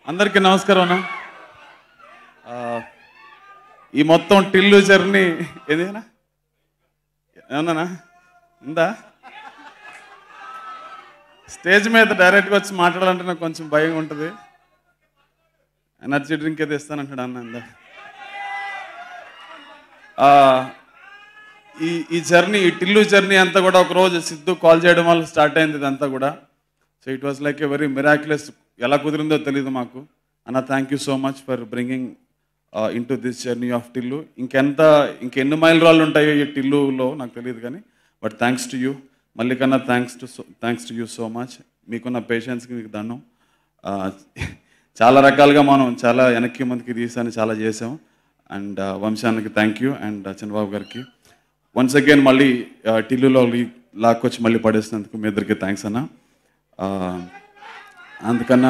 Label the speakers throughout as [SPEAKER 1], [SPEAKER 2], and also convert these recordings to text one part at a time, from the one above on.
[SPEAKER 1] అందరికీ నమస్కారం అన్న. ఈ మొత్తం టిల్లు జర్నీ ఏదేనా ఏమన్నా ఉందా? స్టేజ్ మీద డైరెక్ట్గా వచ్చి మాట్లాడాలంటే నాకు కొంచెం భయం ఉంటుంది. ఎనర్జీ డ్రింక్ ఏదో ఇస్తానంటాడు అన్న. ఈ జర్నీ, ఈ టిల్లు జర్నీ అంతా కూడా ఒకరోజు సిద్ధు కాల్ చేయడం వల్ల స్టార్ట్ అయింది ఇదంతా కూడా. So it was like a very miraculous. ఎలా కుదిరిందో తెలియదు మాకు. అన్న thank you so much for bringing in to this journey of Tillu. ఇంకెన్ని మైల్ రాళ్ళు ఉంటాయో ఈ టిల్లులో నాకు తెలియదు కానీ, బట్ థ్యాంక్స్ టు యూ. మళ్ళీ కన్నా thanks to you so much. మీకున్న పేషెన్స్కి మీకు దండం. చాలా రకాలుగా మనం చాలా వెనక్కి ముందుకి తీసాను, చాలా చేసాం. అండ్ వంశానికి థ్యాంక్ యూ, అండ్ చంద్రబాబు గారికి వన్స్ అగైన్ మళ్ళీ టిల్లులో లాక్కొచ్చి మళ్ళీ పడేసినందుకు మీ ఇద్దరికి థ్యాంక్స్ అన్న. అందుకన్నా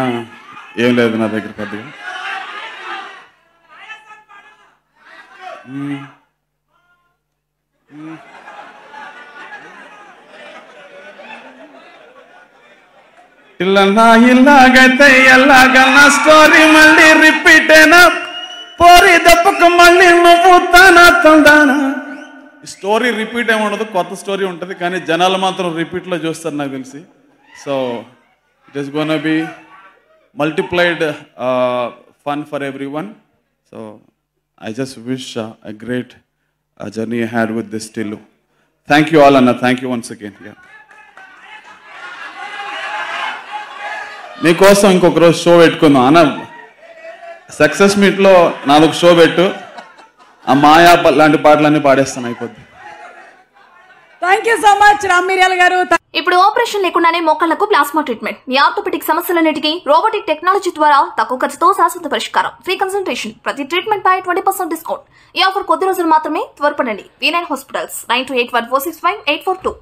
[SPEAKER 1] ఏం లేదు నా దగ్గర పెద్దగా. ఇల్లన్నా ఇల్లాగైతే ఎల్లాగన్నా స్టోరీ మళ్ళీ రిపీట్ అయినా పోరి దప్పకు మళ్ళీ నువ్వు తానా. స్టోరీ రిపీట్ ఏమి ఉండదు, కొత్త స్టోరీ ఉంటుంది. కానీ జనాలు మాత్రం రిపీట్లో చూస్తారు నాకు తెలిసి. So it is gonna be multiplied fun for everyone. So I just wish a great journey ahead with this Tillu. Thank you all, Anna. Thank you once again. Yeah. మీకోసం ఇంకొక రోజు షో పెట్టుకుందాం అన్న. Success మీట్లో 4 show పెట్టు. ఆ మాయా లాంటి పాటలన్నీ పాడేస్తాను, అయిపోద్ది.
[SPEAKER 2] Thank you so much Ram Miryala గారు.
[SPEAKER 3] ఇప్పుడు ఆపరేషన్ లేకుండానే మోకాళ్లకు ప్లాస్మా ట్రీట్మెంట్. మీ ఆర్థోపెడిక్ సమస్యలన్నిటికీ రోబోటిక్ టెక్నాలజీ ద్వారా తక్కువ ఖర్చుతో శాశ్వత పరిష్కారం. Free consultation. ప్రతి ట్రీట్మెంట్ పై 20% డిస్కౌంట్. ఈ ఆఫర్ కొద్ది రోజులు మాత్రమే. త్వరపడండి. V9 hospitals 9281465842.